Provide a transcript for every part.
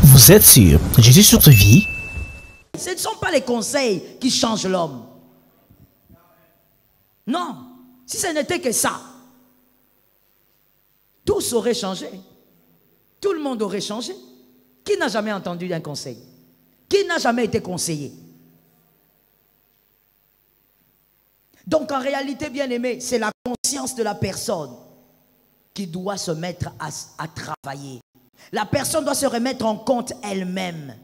Vous êtes sur Jésus sur vie. Ce ne sont pas les conseils qui changent l'homme. Non, si ce n'était que ça, tous auraient changé. Tout le monde aurait changé. Qui n'a jamais entendu d'un conseil? Qui n'a jamais été conseillé? Donc en réalité, bien aimé, c'est la conscience de la personne qui doit se mettre à travailler. La personne doit se remettre en compte elle-même.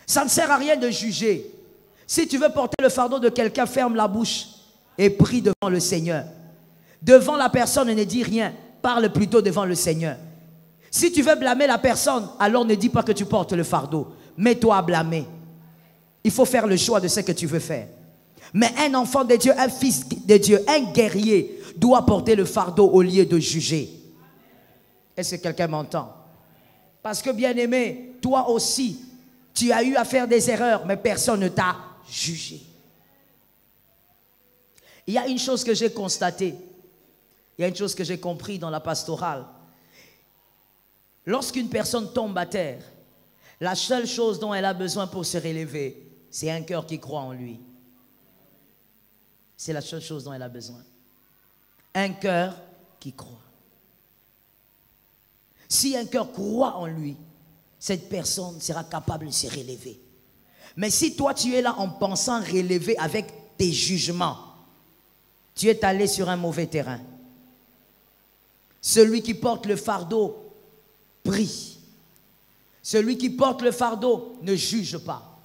Ça ne sert à rien de juger. Si tu veux porter le fardeau de quelqu'un, ferme la bouche et prie devant le Seigneur. Devant la personne, ne dis rien. Parle plutôt devant le Seigneur. Si tu veux blâmer la personne, alors ne dis pas que tu portes le fardeau. Mets-toi à blâmer. Il faut faire le choix de ce que tu veux faire. Mais un enfant de Dieu, un fils de Dieu, un guerrier doit porter le fardeau au lieu de juger. Est-ce que quelqu'un m'entend? Parce que bien aimé, toi aussi, tu as eu à faire des erreurs, mais personne ne t'a jugé. Il y a une chose que j'ai constatée, il y a une chose que j'ai compris dans la pastorale. Lorsqu'une personne tombe à terre, la seule chose dont elle a besoin pour se relever, c'est un cœur qui croit en lui. C'est la seule chose dont elle a besoin. Un cœur qui croit. Si un cœur croit en lui, cette personne sera capable de se relever. Mais si toi tu es là en pensant relever avec tes jugements, tu es allé sur un mauvais terrain. Celui qui porte le fardeau prie. Celui qui porte le fardeau ne juge pas.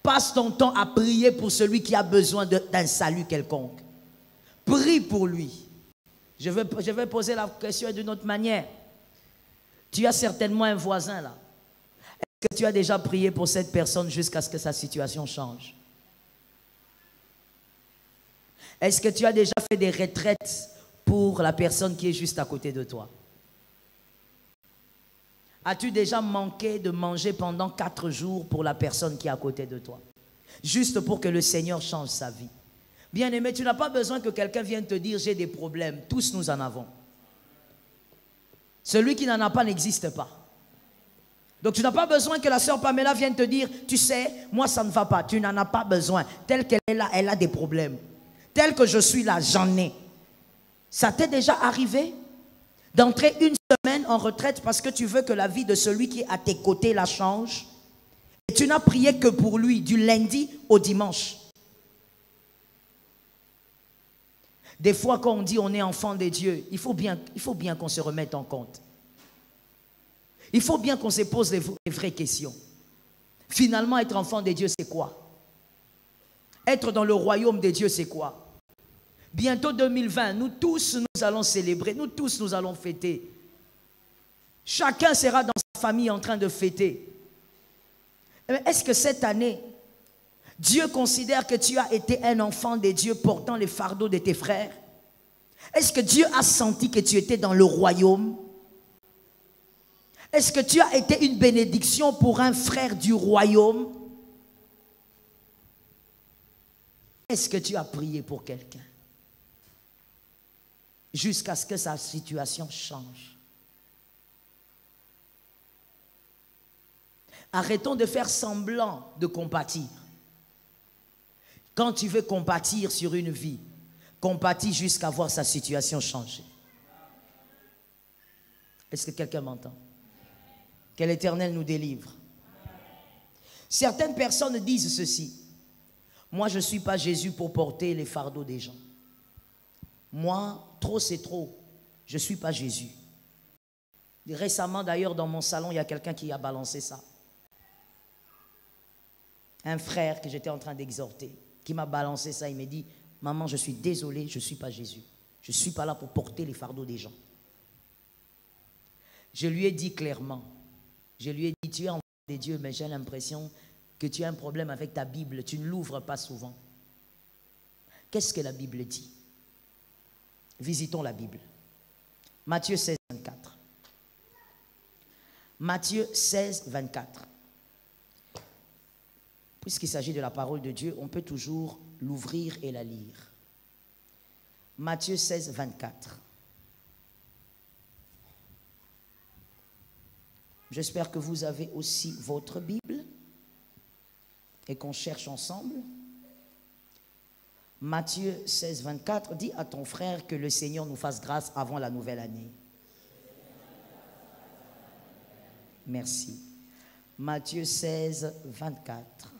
Passe ton temps à prier pour celui qui a besoin d'un salut quelconque. Prie pour lui. Je vais poser la question d'une autre manière. Tu as certainement un voisin là. Est-ce que tu as déjà prié pour cette personne jusqu'à ce que sa situation change? Est-ce que tu as déjà fait des retraites pour la personne qui est juste à côté de toi? As-tu déjà manqué de manger pendant 4 jours pour la personne qui est à côté de toi? Juste pour que le Seigneur change sa vie. Bien-aimé, tu n'as pas besoin que quelqu'un vienne te dire j'ai des problèmes. Tous nous en avons. Celui qui n'en a pas n'existe pas. Donc tu n'as pas besoin que la sœur Pamela vienne te dire tu sais, moi ça ne va pas. Tu n'en as pas besoin. Telle qu'elle est là, elle a des problèmes. Tel que je suis là, j'en ai. Ça t'est déjà arrivé d'entrer une semaine en retraite parce que tu veux que la vie de celui qui est à tes côtés la change? Et tu n'as prié que pour lui du lundi au dimanche. Des fois, quand on dit on est enfant de Dieu, il faut bien qu'on se remette en compte. Il faut bien qu'on se pose les vraies questions. Finalement, être enfant de Dieu, c'est quoi? Être dans le royaume de Dieu, c'est quoi? Bientôt 2020, nous tous, nous allons célébrer, nous tous, nous allons fêter. Chacun sera dans sa famille en train de fêter. Est-ce que cette année, Dieu considère que tu as été un enfant de Dieu portant les fardeaux de tes frères? Est-ce que Dieu a senti que tu étais dans le royaume? Est-ce que tu as été une bénédiction pour un frère du royaume? Est-ce que tu as prié pour quelqu'un? Jusqu'à ce que sa situation change. Arrêtons de faire semblant de compatir. Quand tu veux compatir sur une vie, compatis jusqu'à voir sa situation changer. Est-ce que quelqu'un m'entend? Que l'Éternel nous délivre. Certaines personnes disent ceci. Moi, je ne suis pas Jésus pour porter les fardeaux des gens. Moi, trop c'est trop. Je ne suis pas Jésus. Récemment, d'ailleurs, dans mon salon, il y a quelqu'un qui a balancé ça. Un frère que j'étais en train d'exhorter, qui m'a balancé ça. Il m'a dit, maman, je suis désolé, je ne suis pas Jésus. Je ne suis pas là pour porter les fardeaux des gens. Je lui ai dit clairement, je lui ai dit, tu es enfant de Dieu, mais j'ai l'impression que tu as un problème avec ta Bible, tu ne l'ouvres pas souvent. Qu'est-ce que la Bible dit? Visitons la Bible. Matthieu 16, 24. Matthieu 16, 24. Puisqu'il s'agit de la parole de Dieu, on peut toujours l'ouvrir et la lire. Matthieu 16, 24. J'espère que vous avez aussi votre Bible et qu'on cherche ensemble. Matthieu 16, 24, dis à ton frère que le Seigneur nous fasse grâce avant la nouvelle année. Merci. Matthieu 16, 24.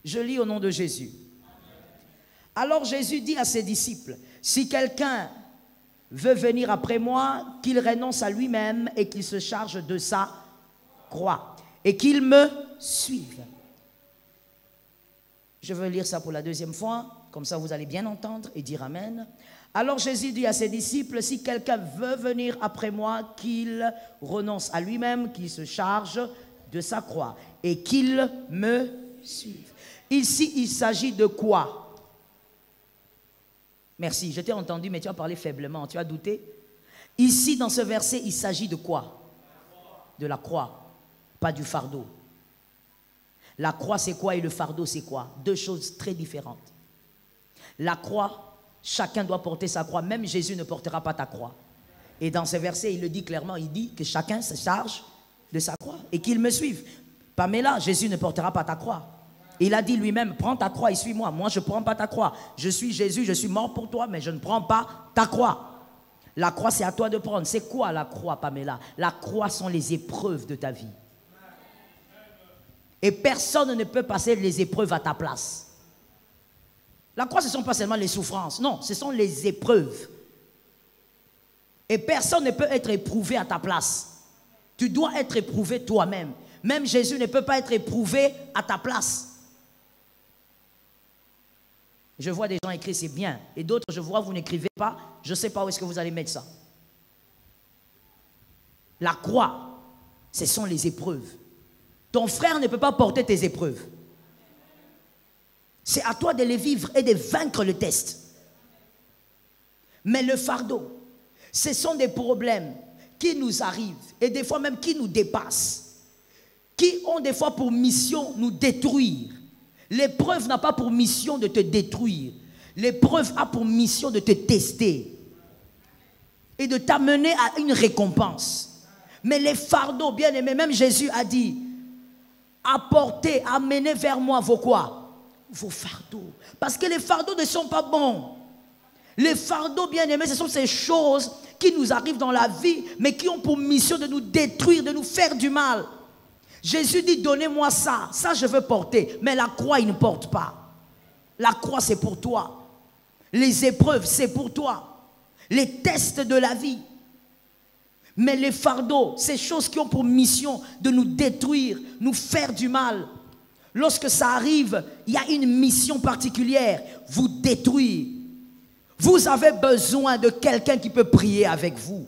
Je lis au nom de Jésus. Alors Jésus dit à ses disciples, si quelqu'un veut venir après moi, qu'il renonce à lui-même et qu'il se charge de sa croix et qu'il me suive. Je veux lire ça pour la deuxième fois, comme ça vous allez bien entendre et dire Amen. Alors Jésus dit à ses disciples, si quelqu'un veut venir après moi, qu'il renonce à lui-même, qu'il se charge de sa croix et qu'il me suive. Ici, il s'agit de quoi? Merci, je t'ai entendu, mais tu as parlé faiblement, tu as douté. Ici, dans ce verset, il s'agit de quoi? De la croix, pas du fardeau. La croix, c'est quoi et le fardeau, c'est quoi? Deux choses très différentes. La croix, chacun doit porter sa croix. Même Jésus ne portera pas ta croix. Et dans ce verset, il le dit clairement, il dit que chacun se charge de sa croix et qu'il me suive. Pamela, Jésus ne portera pas ta croix. Il a dit lui-même, prends ta croix et suis-moi. Moi, je ne prends pas ta croix. Je suis Jésus, je suis mort pour toi, mais je ne prends pas ta croix. La croix, c'est à toi de prendre. C'est quoi la croix, Pamela? La croix sont les épreuves de ta vie. Et personne ne peut passer les épreuves à ta place. La croix, ce ne sont pas seulement les souffrances. Non, ce sont les épreuves. Et personne ne peut être éprouvé à ta place. Tu dois être éprouvé toi-même. Même Jésus ne peut pas être éprouvé à ta place. Je vois des gens écrire, c'est bien. Et d'autres, je vois, vous n'écrivez pas. Je ne sais pas où est-ce que vous allez mettre ça. La croix, ce sont les épreuves. Ton frère ne peut pas porter tes épreuves. C'est à toi de les vivre et de vaincre le test. Mais le fardeau, ce sont des problèmes qui nous arrivent et des fois même qui nous dépassent, qui ont des fois pour mission nous détruire. L'épreuve n'a pas pour mission de te détruire. L'épreuve a pour mission de te tester et de t'amener à une récompense. Mais les fardeaux, bien aimés, même Jésus a dit, apportez, amenez vers moi vos quoi? Vos fardeaux. Parce que les fardeaux ne sont pas bons. Les fardeaux, bien aimés, ce sont ces choses qui nous arrivent dans la vie, mais qui ont pour mission de nous détruire, de nous faire du mal. Jésus dit, donnez-moi ça, ça je veux porter. Mais la croix, il ne porte pas. La croix, c'est pour toi. Les épreuves, c'est pour toi. Les tests de la vie. Mais les fardeaux, ces choses qui ont pour mission de nous détruire, nous faire du mal. Lorsque ça arrive, il y a une mission particulière, vous détruire. Vous avez besoin de quelqu'un qui peut prier avec vous.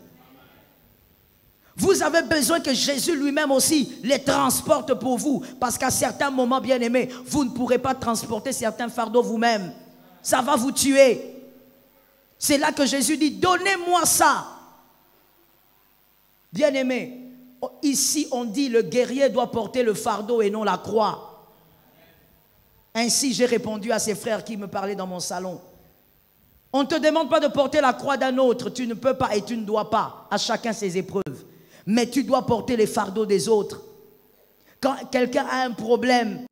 Vous avez besoin que Jésus lui-même aussi les transporte pour vous. Parce qu'à certains moments, bien aimés, vous ne pourrez pas transporter certains fardeaux vous-même. Ça va vous tuer. C'est là que Jésus dit, donnez-moi ça. Bien aimé, ici on dit le guerrier doit porter le fardeau et non la croix. Ainsi j'ai répondu à ces frères qui me parlaient dans mon salon. On ne te demande pas de porter la croix d'un autre, tu ne peux pas et tu ne dois pas, à chacun ses épreuves. Mais tu dois porter les fardeaux des autres. Quand quelqu'un a un problème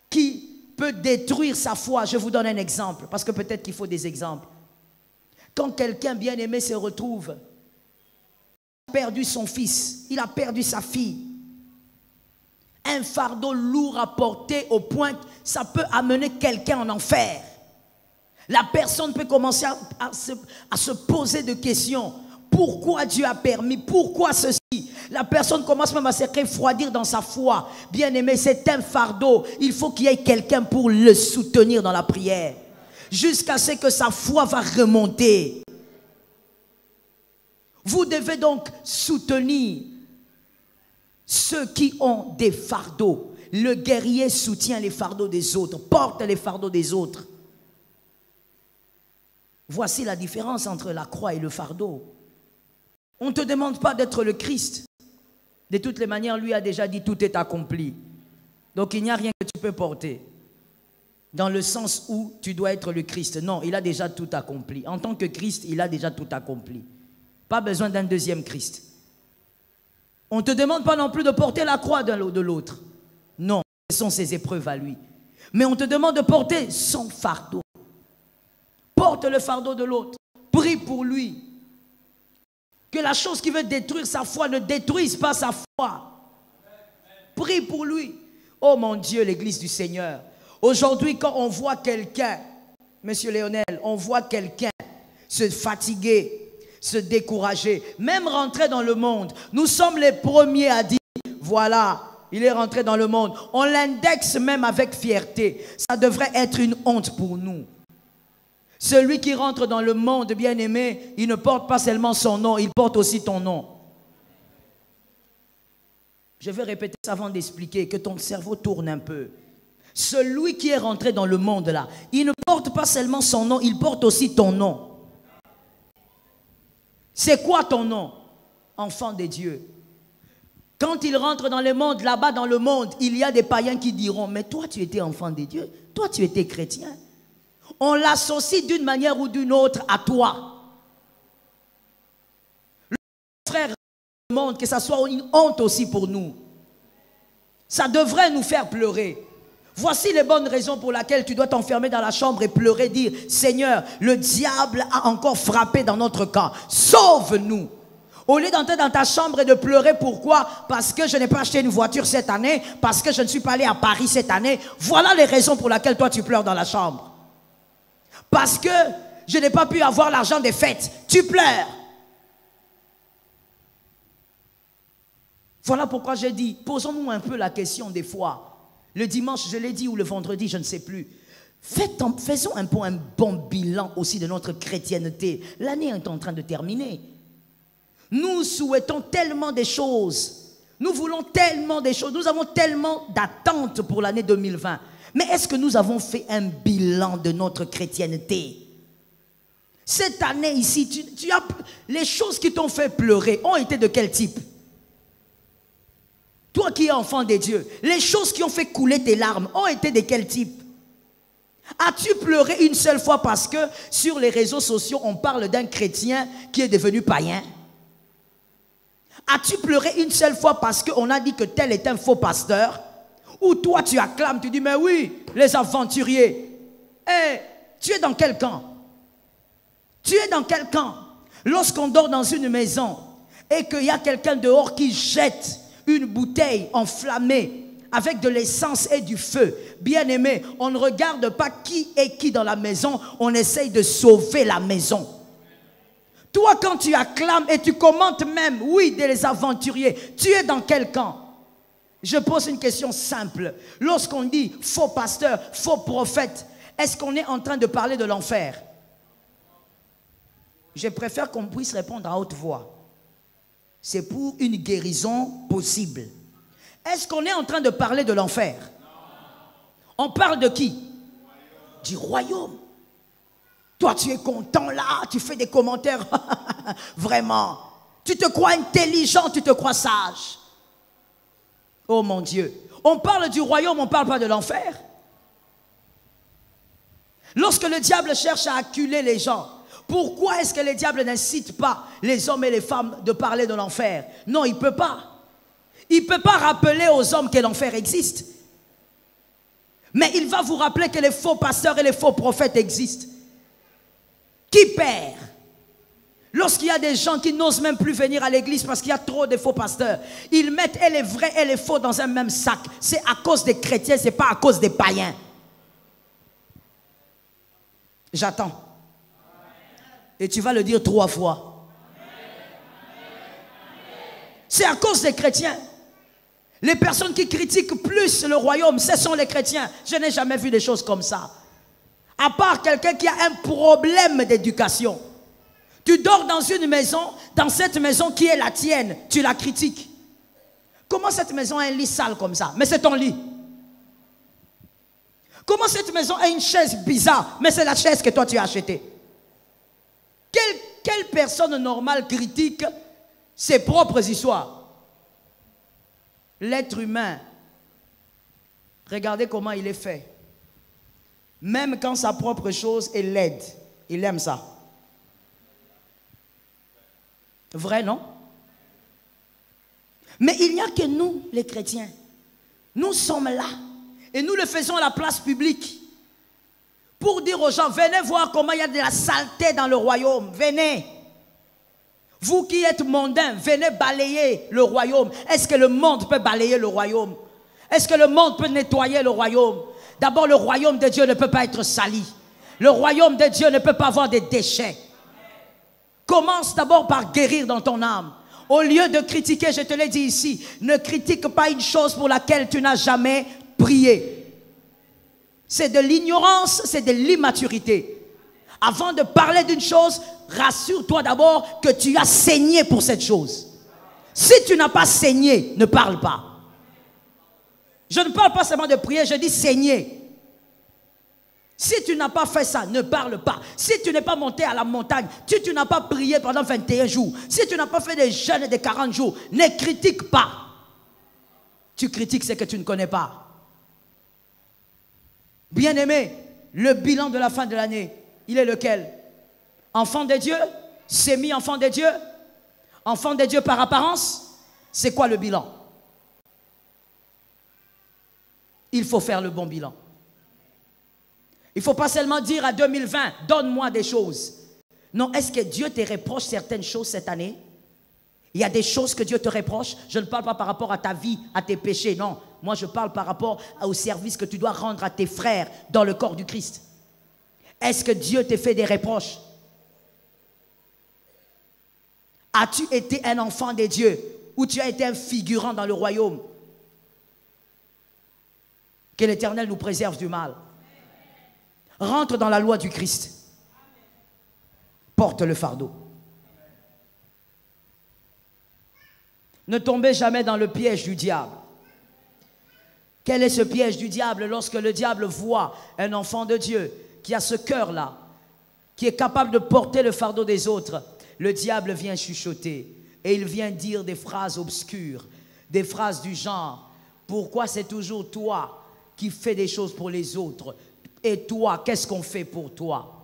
qui peut détruire sa foi, je vous donne un exemple, parce que peut-être qu'il faut des exemples. Quand quelqu'un bien aimé se retrouve, il a perdu son fils, il a perdu sa fille, un fardeau lourd à porter au point que ça peut amener quelqu'un en enfer. La personne peut commencer à se poser des questions. Pourquoi Dieu a permis? Pourquoi ceci? La personne commence même à se refroidir dans sa foi. Bien aimé, c'est un fardeau. Il faut qu'il y ait quelqu'un pour le soutenir dans la prière. Jusqu'à ce que sa foi va remonter. Vous devez donc soutenir ceux qui ont des fardeaux. Le guerrier soutient les fardeaux des autres, porte les fardeaux des autres. Voici la différence entre la croix et le fardeau. On ne te demande pas d'être le Christ. De toutes les manières, lui a déjà dit tout est accompli. Donc il n'y a rien que tu peux porter. Dans le sens où tu dois être le Christ. Non, il a déjà tout accompli. En tant que Christ, il a déjà tout accompli. Pas besoin d'un deuxième Christ. On ne te demande pas non plus de porter la croix de l'autre. Non, ce sont ses épreuves à lui. Mais on te demande de porter son fardeau. Porte le fardeau de l'autre. Prie pour lui. Que la chose qui veut détruire sa foi ne détruise pas sa foi. Prie pour lui. Oh mon Dieu, l'église du Seigneur. Aujourd'hui, quand on voit quelqu'un, Monsieur Léonel, on voit quelqu'un se fatiguer, se décourager, même rentrer dans le monde. Nous sommes les premiers à dire, voilà, il est rentré dans le monde. On l'indexe même avec fierté. Ça devrait être une honte pour nous. Celui qui rentre dans le monde, bien-aimé, il ne porte pas seulement son nom, il porte aussi ton nom. Je vais répéter ça avant d'expliquer, que ton cerveau tourne un peu. Celui qui est rentré dans le monde là, il ne porte pas seulement son nom, il porte aussi ton nom. C'est quoi ton nom? Enfant de Dieu. Quand il rentre dans le monde, là-bas dans le monde, il y a des païens qui diront, mais toi tu étais enfant de Dieu, toi tu étais chrétien. On l'associe d'une manière ou d'une autre à toi. Le frère du monde, que ça soit une honte aussi pour nous. Ça devrait nous faire pleurer. Voici les bonnes raisons pour lesquelles tu dois t'enfermer dans la chambre et pleurer, dire, Seigneur, le diable a encore frappé dans notre camp. Sauve-nous. Au lieu d'entrer dans ta chambre et de pleurer, pourquoi? Parce que je n'ai pas acheté une voiture cette année, parce que je ne suis pas allé à Paris cette année. Voilà les raisons pour lesquelles toi tu pleures dans la chambre. Parce que je n'ai pas pu avoir l'argent des fêtes. Tu pleures. Voilà pourquoi j'ai dit, posons-nous un peu la question des fois. Le dimanche, je l'ai dit, ou le vendredi, je ne sais plus. Faisons un peu un bon bilan aussi de notre chrétienté. L'année est en train de terminer. Nous souhaitons tellement des choses. Nous voulons tellement des choses. Nous avons tellement d'attentes pour l'année 2020. Mais est-ce que nous avons fait un bilan de notre chrétienté? Cette année ici, les choses qui t'ont fait pleurer ont été de quel type? Toi qui es enfant de Dieu, les choses qui ont fait couler tes larmes ont été de quel type? As-tu pleuré une seule fois parce que sur les réseaux sociaux, on parle d'un chrétien qui est devenu païen? As-tu pleuré une seule fois parce qu'on a dit que tel est un faux pasteur? Ou toi tu acclames, tu dis, mais oui, les aventuriers. Eh, tu es dans quel camp? Tu es dans quel camp? Lorsqu'on dort dans une maison et qu'il y a quelqu'un dehors qui jette une bouteille enflammée avec de l'essence et du feu, bien aimé, on ne regarde pas qui est qui dans la maison, on essaye de sauver la maison. Toi, quand tu acclames et tu commentes même, oui, des aventuriers, tu es dans quel camp? Je pose une question simple. Lorsqu'on dit faux pasteur, faux prophète, est-ce qu'on est en train de parler de l'enfer? Je préfère qu'on puisse répondre à haute voix. C'est pour une guérison possible. Est-ce qu'on est en train de parler de l'enfer? On parle de qui? Du royaume. Toi, tu es content là, tu fais des commentaires. Vraiment. Tu te crois intelligent, tu te crois sage. Oh mon Dieu. On parle du royaume, on ne parle pas de l'enfer. Lorsque le diable cherche à acculer les gens, pourquoi est-ce que le diable n'incite pas les hommes et les femmes de parler de l'enfer? Non, il ne peut pas. Il ne peut pas rappeler aux hommes que l'enfer existe. Mais il va vous rappeler que les faux pasteurs et les faux prophètes existent. Qui perd? Lorsqu'il y a des gens qui n'osent même plus venir à l'église parce qu'il y a trop de faux pasteurs, ils mettent et les vrais et les faux dans un même sac. C'est à cause des chrétiens, ce n'est pas à cause des païens. J'attends. Et tu vas le dire 3 fois. C'est à cause des chrétiens. Les personnes qui critiquent plus le royaume, ce sont les chrétiens. Je n'ai jamais vu des choses comme ça. À part quelqu'un qui a un problème d'éducation. Tu dors dans une maison, dans cette maison qui est la tienne, tu la critiques. Comment cette maison a un lit sale comme ça? Mais c'est ton lit. Comment cette maison a une chaise bizarre? Mais c'est la chaise que toi tu as achetée. Quelle personne normale critique ses propres histoires? L'être humain, regardez comment il est fait. Même quand sa propre chose est laide, il aime ça. Vrai, non? Mais il n'y a que nous, les chrétiens. Nous sommes là. Et nous le faisons à la place publique. Pour dire aux gens, venez voir comment il y a de la saleté dans le royaume. Venez. Vous qui êtes mondains, venez balayer le royaume. Est-ce que le monde peut balayer le royaume? Est-ce que le monde peut nettoyer le royaume? D'abord, le royaume de Dieu ne peut pas être sali. Le royaume de Dieu ne peut pas avoir des déchets. Commence d'abord par guérir dans ton âme. Au lieu de critiquer, je te l'ai dit ici, ne critique pas une chose pour laquelle tu n'as jamais prié. C'est de l'ignorance, c'est de l'immaturité. Avant de parler d'une chose, rassure-toi d'abord que tu as saigné pour cette chose. Si tu n'as pas saigné, ne parle pas. Je ne parle pas seulement de prier, je dis saigner. Si tu n'as pas fait ça, ne parle pas. Si tu n'es pas monté à la montagne, si tu n'as pas prié pendant 21 jours, si tu n'as pas fait des jeûnes de 40 jours, ne critique pas. Tu critiques ce que tu ne connais pas. Bien-aimé, le bilan de la fin de l'année, il est lequel? Enfant de Dieu? Semi-enfant de Dieu? Enfant de Dieu par apparence? C'est quoi le bilan? Il faut faire le bon bilan. Il ne faut pas seulement dire à 2020, donne-moi des choses. Non, est-ce que Dieu te reproche certaines choses cette année? Il y a des choses que Dieu te reproche. Je ne parle pas par rapport à ta vie, à tes péchés, non. Moi, je parle par rapport au service que tu dois rendre à tes frères dans le corps du Christ. Est-ce que Dieu te fait des reproches? As-tu été un enfant de Dieu ou tu as été un figurant dans le royaume? Que l'Éternel nous préserve du mal. Rentre dans la loi du Christ. Porte le fardeau. Ne tombez jamais dans le piège du diable. Quel est ce piège du diable? Lorsque le diable voit un enfant de Dieu qui a ce cœur-là, qui est capable de porter le fardeau des autres, le diable vient chuchoter et il vient dire des phrases obscures, des phrases du genre « Pourquoi c'est toujours toi qui fais des choses pour les autres? Et toi, qu'est-ce qu'on fait pour toi ?»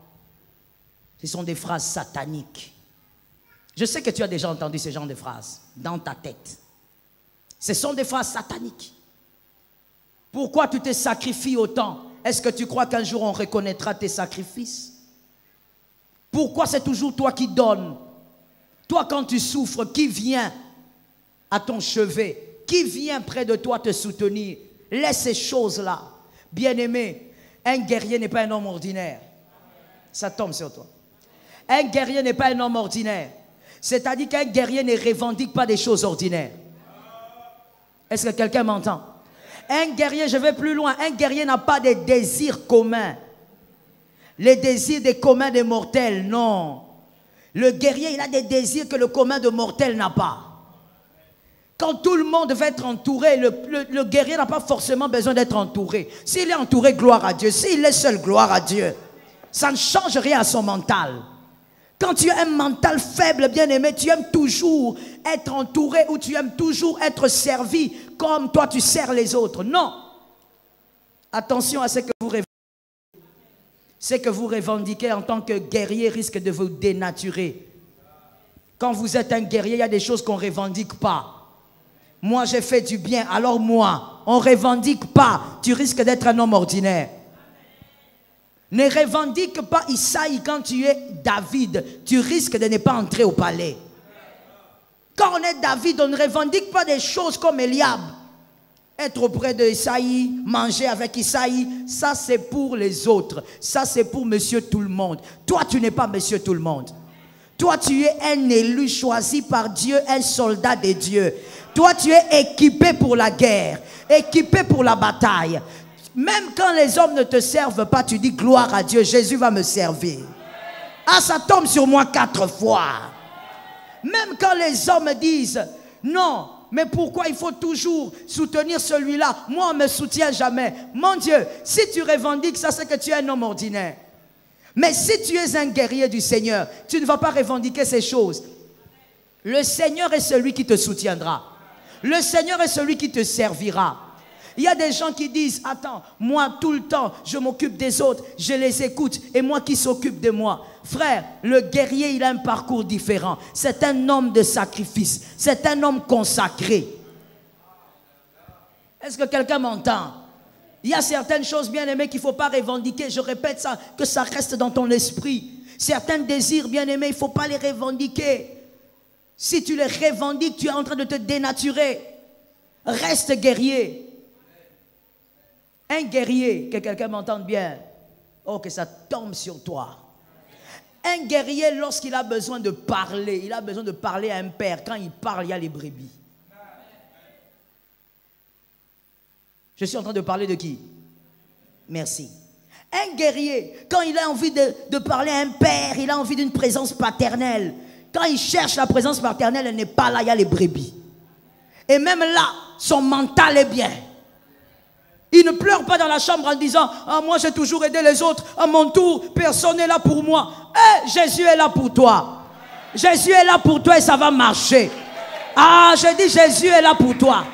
Ce sont des phrases sataniques. Je sais que tu as déjà entendu ce genre de phrases dans ta tête. Ce sont des phrases sataniques. Pourquoi tu te sacrifies autant? Est-ce que tu crois qu'un jour on reconnaîtra tes sacrifices? Pourquoi c'est toujours toi qui donnes? Toi, quand tu souffres, qui vient à ton chevet? Qui vient près de toi te soutenir? Laisse ces choses-là. Bien-aimé, un guerrier n'est pas un homme ordinaire. Ça tombe sur toi. Un guerrier n'est pas un homme ordinaire. C'est-à-dire qu'un guerrier ne revendique pas des choses ordinaires. Est-ce que quelqu'un m'entend? Un guerrier, je vais plus loin, un guerrier n'a pas de désirs communs. Les désirs des communs des mortels, non. Le guerrier, il a des désirs que le commun de mortels n'a pas. Quand tout le monde va être entouré, le guerrier n'a pas forcément besoin d'être entouré. S'il est entouré, gloire à Dieu. S'il est seul, gloire à Dieu. Ça ne change rien à son mental. Quand tu as un mental faible, bien-aimé, tu aimes toujours être entouré ou tu aimes toujours être servi comme toi tu sers les autres. Non. Attention à ce que vous revendiquez. Ce que vous revendiquez en tant que guerrier risque de vous dénaturer. Quand vous êtes un guerrier, il y a des choses qu'on ne revendique pas. Moi, j'ai fait du bien, alors moi, on ne revendique pas. Tu risques d'être un homme ordinaire. Ne revendique pas Isaïe quand tu es David. Tu risques de ne pas entrer au palais. Quand on est David, on ne revendique pas des choses comme Eliab. Être auprès de Isaïe, manger avec Isaïe, ça c'est pour les autres. Ça c'est pour monsieur tout le monde. Toi, tu n'es pas monsieur tout le monde. Toi, tu es un élu choisi par Dieu, un soldat de Dieu. Toi, tu es équipé pour la guerre, équipé pour la bataille. Même quand les hommes ne te servent pas, tu dis gloire à Dieu, Jésus va me servir. Ah, ça tombe sur moi 4 fois. Même quand les hommes disent non, mais pourquoi il faut toujours soutenir celui-là? Moi, on ne me soutient jamais. Mon Dieu, si tu revendiques ça, c'est que tu es un homme ordinaire. Mais si tu es un guerrier du Seigneur, tu ne vas pas revendiquer ces choses. Le Seigneur est celui qui te soutiendra. Le Seigneur est celui qui te servira. Il y a des gens qui disent, attends, moi tout le temps, je m'occupe des autres, je les écoute, et moi qui s'occupe de moi. Frère, le guerrier, il a un parcours différent. C'est un homme de sacrifice, c'est un homme consacré. Est-ce que quelqu'un m'entend? Il y a certaines choses, bien aimées, qu'il ne faut pas revendiquer. Je répète ça, que ça reste dans ton esprit. Certains désirs, bien aimés, il ne faut pas les revendiquer. Si tu les revendiques, tu es en train de te dénaturer. Reste guerrier. Un guerrier, que quelqu'un m'entende bien. Oh, que ça tombe sur toi. Un guerrier, lorsqu'il a besoin de parler, il a besoin de parler à un père. Quand il parle, il y a les brebis. Je suis en train de parler de qui? Merci. Un guerrier, quand il a envie de parler à un père, il a envie d'une présence paternelle. Quand il cherche la présence paternelle, elle n'est pas là, il y a les brebis. Et même là, son mental est bien. Il ne pleure pas dans la chambre en disant « Ah, moi j'ai toujours aidé les autres, à mon tour, personne n'est là pour moi. » Jésus est là pour toi. Jésus est là pour toi et ça va marcher. Ah, je dis Jésus est là pour toi.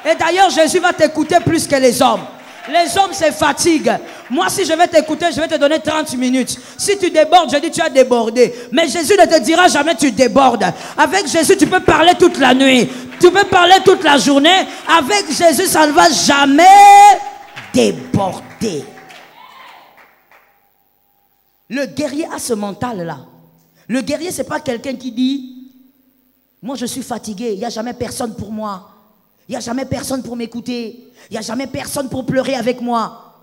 Et d'ailleurs, Jésus va t'écouter plus que les hommes. Les hommes se fatiguent. Moi, si je vais t'écouter, je vais te donner 30 minutes. Si tu débordes, je dis tu as débordé. Mais Jésus ne te dira jamais tu débordes. Avec Jésus, tu peux parler toute la nuit. Tu peux parler toute la journée. Avec Jésus, ça ne va jamais déborder. Le guerrier a ce mental-là. Le guerrier, ce n'est pas quelqu'un qui dit « Moi, je suis fatigué, il n'y a jamais personne pour moi. Il n'y a jamais personne pour m'écouter. Il n'y a jamais personne pour pleurer avec moi. »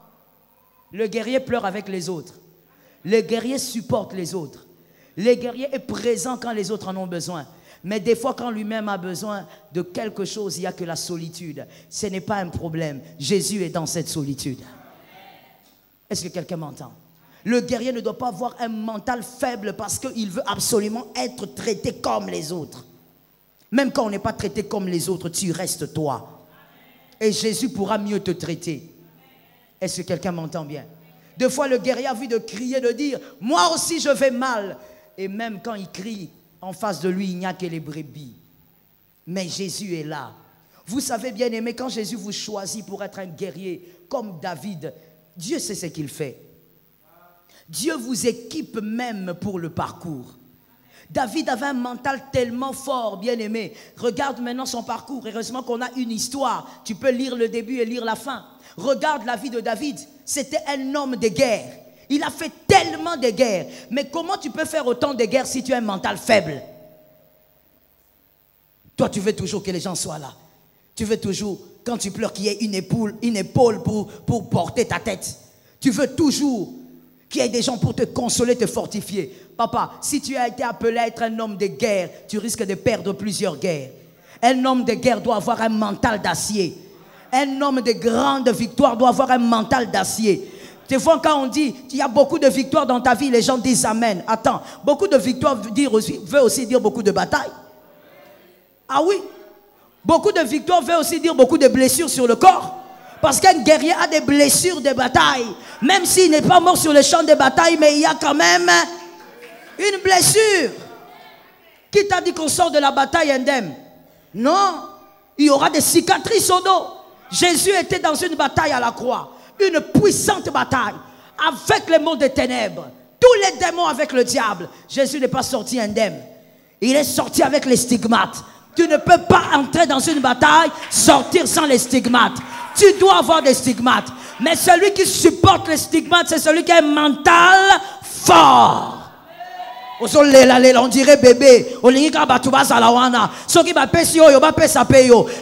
Le guerrier pleure avec les autres. Le guerrier supporte les autres. Le guerrier est présent quand les autres en ont besoin. Mais des fois, quand lui-même a besoin de quelque chose, il n'y a que la solitude. Ce n'est pas un problème. Jésus est dans cette solitude. Est-ce que quelqu'un m'entend? Le guerrier ne doit pas avoir un mental faible parce qu'il veut absolument être traité comme les autres. Même quand on n'est pas traité comme les autres, tu restes toi. Et Jésus pourra mieux te traiter. Est-ce que quelqu'un m'entend bien? Des fois, le guerrier a envie de crier, de dire « Moi aussi, je vais mal. » Et même quand il crie, en face de lui, il n'y a que les brebis. Mais Jésus est là. Vous savez, bien aimé, quand Jésus vous choisit pour être un guerrier comme David, Dieu sait ce qu'il fait. Dieu vous équipe même pour le parcours. David avait un mental tellement fort, bien aimé. Regarde maintenant son parcours. Heureusement qu'on a une histoire. Tu peux lire le début et lire la fin. Regarde la vie de David. C'était un homme de guerre. Il a fait tellement de guerres. Mais comment tu peux faire autant de guerres si tu as un mental faible? Toi, tu veux toujours que les gens soient là. Tu veux toujours, quand tu pleures, qu'il y ait une épaule pour porter ta tête. Tu veux toujours qu'il y ait des gens pour te consoler, te fortifier. Papa, si tu as été appelé à être un homme de guerre, tu risques de perdre plusieurs guerres. Un homme de guerre doit avoir un mental d'acier. Un homme de grande victoire doit avoir un mental d'acier. Des fois, quand on dit qu'il y a beaucoup de victoires dans ta vie, les gens disent Amen. Attends, beaucoup de victoires veut aussi dire beaucoup de batailles. Ah oui, beaucoup de victoires veut aussi dire beaucoup de blessures sur le corps. Parce qu'un guerrier a des blessures de bataille. Même s'il n'est pas mort sur le champ de bataille, mais il y a quand même une blessure. Qui t'a dit qu'on sort de la bataille indemne? Non, il y aura des cicatrices au dos. Jésus était dans une bataille à la croix. Une puissante bataille. Avec le monde des ténèbres. Tous les démons avec le diable. Jésus n'est pas sorti indemne. Il est sorti avec les stigmates. Tu ne peux pas entrer dans une bataille, sortir sans les stigmates. Tu dois avoir des stigmates. Mais celui qui supporte les stigmates, c'est celui qui a un mental fort. On dirait bébé.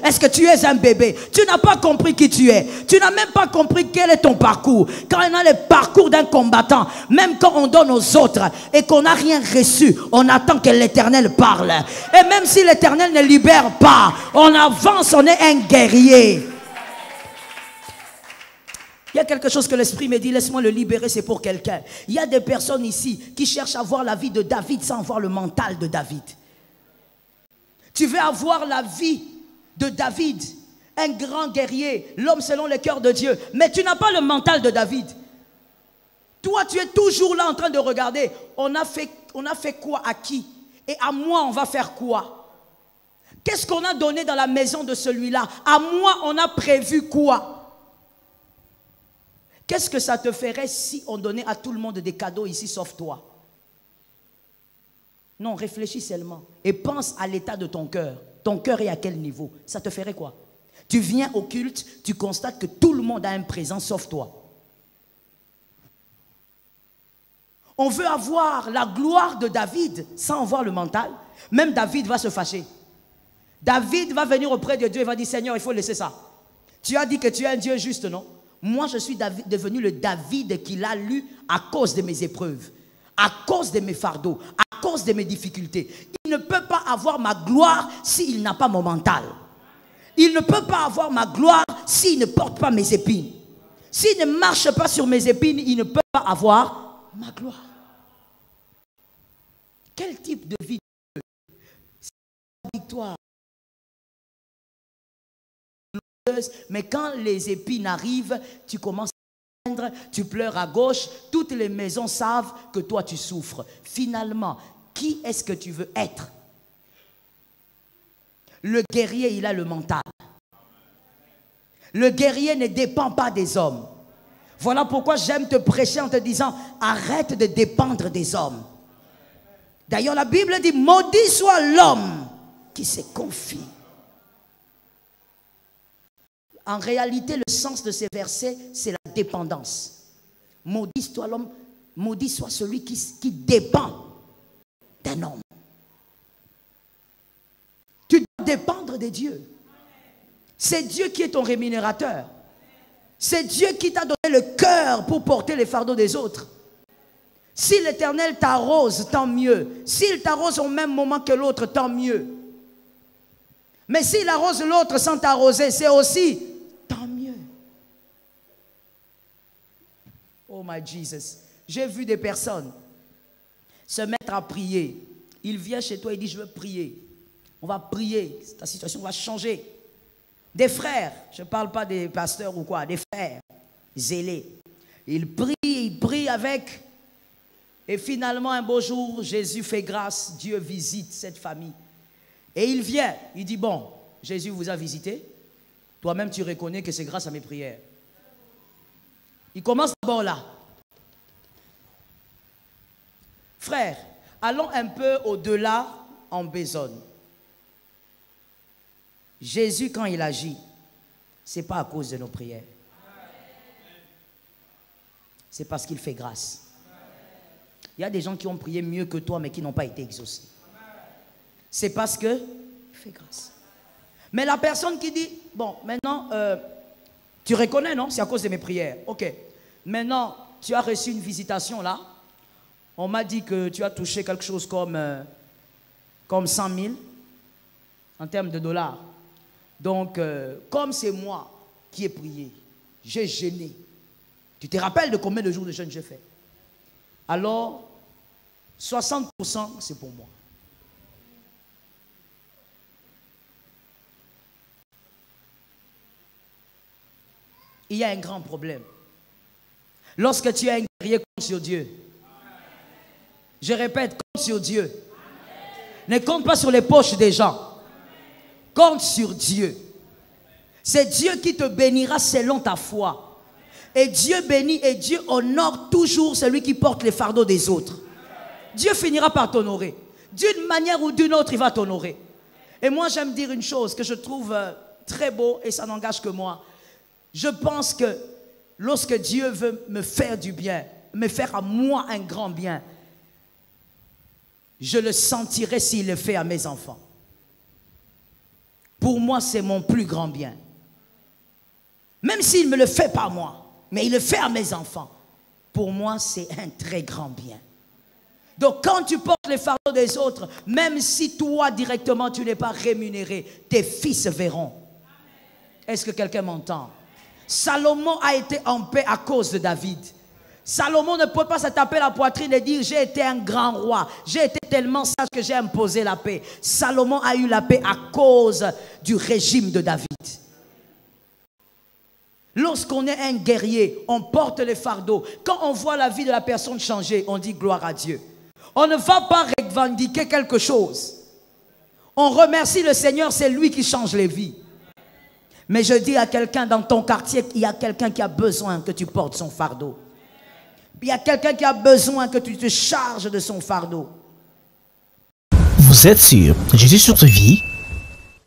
Est-ce que tu es un bébé? Tu n'as pas compris qui tu es. Tu n'as même pas compris quel est ton parcours. Quand on a le parcours d'un combattant, même quand on donne aux autres et qu'on n'a rien reçu, on attend que l'Éternel parle. Et même si l'Éternel ne libère pas, on avance, on est un guerrier. Il y a quelque chose que l'Esprit me dit, laisse-moi le libérer, c'est pour quelqu'un. Il y a des personnes ici qui cherchent à voir la vie de David sans avoir le mental de David. Tu veux avoir la vie de David, un grand guerrier, l'homme selon le cœur de Dieu, mais tu n'as pas le mental de David. Toi, tu es toujours là en train de regarder, on a fait quoi à qui? Et à moi, on va faire quoi? Qu'est-ce qu'on a donné dans la maison de celui-là? À moi, on a prévu quoi? Qu'est-ce que ça te ferait si on donnait à tout le monde des cadeaux ici, sauf toi? Non, réfléchis seulement et pense à l'état de ton cœur. Ton cœur est à quel niveau? Ça te ferait quoi? Tu viens au culte, tu constates que tout le monde a un présent, sauf toi. On veut avoir la gloire de David sans avoir le mental. Même David va se fâcher. David va venir auprès de Dieu et va dire, Seigneur, il faut laisser ça. Tu as dit que tu es un Dieu juste, non? Moi, je suis devenu le David qu'il a lu à cause de mes épreuves, à cause de mes fardeaux, à cause de mes difficultés. Il ne peut pas avoir ma gloire s'il n'a pas mon mental. Il ne peut pas avoir ma gloire s'il ne porte pas mes épines. S'il ne marche pas sur mes épines, il ne peut pas avoir ma gloire. Quel type de vie? C'est la victoire. Mais quand les épines arrivent, tu commences à plaindre, tu pleures à gauche, toutes les maisons savent que toi tu souffres. Finalement, qui est-ce que tu veux être? Le guerrier, il a le mental. Le guerrier ne dépend pas des hommes. Voilà pourquoi j'aime te prêcher en te disant, arrête de dépendre des hommes. D'ailleurs, la Bible dit, maudit soit l'homme qui se confie. En réalité, le sens de ces versets, c'est la dépendance. Maudit soit l'homme, maudit soit celui qui dépend d'un homme. Tu dois dépendre de Dieu. C'est Dieu qui est ton rémunérateur. C'est Dieu qui t'a donné le cœur pour porter les fardeaux des autres. Si l'Éternel t'arrose, tant mieux. S'il t'arrose au même moment que l'autre, tant mieux. Mais s'il arrose l'autre sans t'arroser, c'est aussi tant mieux. Oh my Jesus. J'ai vu des personnes se mettre à prier. Il vient chez toi et dit, je veux prier. On va prier, ta situation va changer. Des frères, je ne parle pas des pasteurs ou quoi, des frères zélés. Ils prient avec. Et finalement, un beau jour, Jésus fait grâce, Dieu visite cette famille. Et il vient, il dit, bon, Jésus vous a visité. Toi-même, tu reconnais que c'est grâce à mes prières. Il commence d'abord là. Frère, allons un peu au-delà en besogne. Jésus, quand il agit, ce n'est pas à cause de nos prières. C'est parce qu'il fait grâce. Il y a des gens qui ont prié mieux que toi, mais qui n'ont pas été exaucés. C'est parce qu'il fait grâce. Mais la personne qui dit, bon, maintenant, tu reconnais, non? C'est à cause de mes prières. Ok. Maintenant, tu as reçu une visitation là. On m'a dit que tu as touché quelque chose comme 100 000 en termes de dollars. Donc, comme c'est moi qui ai prié, j'ai jeûné. Tu te rappelles de combien de jours de jeûne j'ai fait? Alors, 60% c'est pour moi. Il y a un grand problème. Lorsque tu es un guerrier, compte sur Dieu. Je répète, compte sur Dieu. Ne compte pas sur les poches des gens. Compte sur Dieu. C'est Dieu qui te bénira selon ta foi. Et Dieu bénit et Dieu honore toujours celui qui porte les fardeaux des autres. Dieu finira par t'honorer. D'une manière ou d'une autre, il va t'honorer. Et moi, j'aime dire une chose que je trouve très beau et ça n'engage que moi. Je pense que lorsque Dieu veut me faire du bien, me faire à moi un grand bien, je le sentirai s'il le fait à mes enfants. Pour moi, c'est mon plus grand bien. Même s'il ne me le fait pas à moi, mais il le fait à mes enfants. Pour moi, c'est un très grand bien. Donc, quand tu portes les fardeaux des autres, même si toi, directement, tu n'es pas rémunéré, tes fils verront. Est-ce que quelqu'un m'entend? Salomon a été en paix à cause de David. Salomon ne peut pas se taper la poitrine et dire « J'ai été un grand roi, j'ai été tellement sage que j'ai imposé la paix ». Salomon a eu la paix à cause du régime de David. Lorsqu'on est un guerrier, on porte les fardeaux. Quand on voit la vie de la personne changer, on dit gloire à Dieu. On ne va pas revendiquer quelque chose. On remercie le Seigneur, c'est lui qui change les vies. Mais je dis à quelqu'un dans ton quartier, il y a quelqu'un qui a besoin que tu portes son fardeau. Il y a quelqu'un qui a besoin que tu te charges de son fardeau. Vous êtes sur Jésus sur ta vie.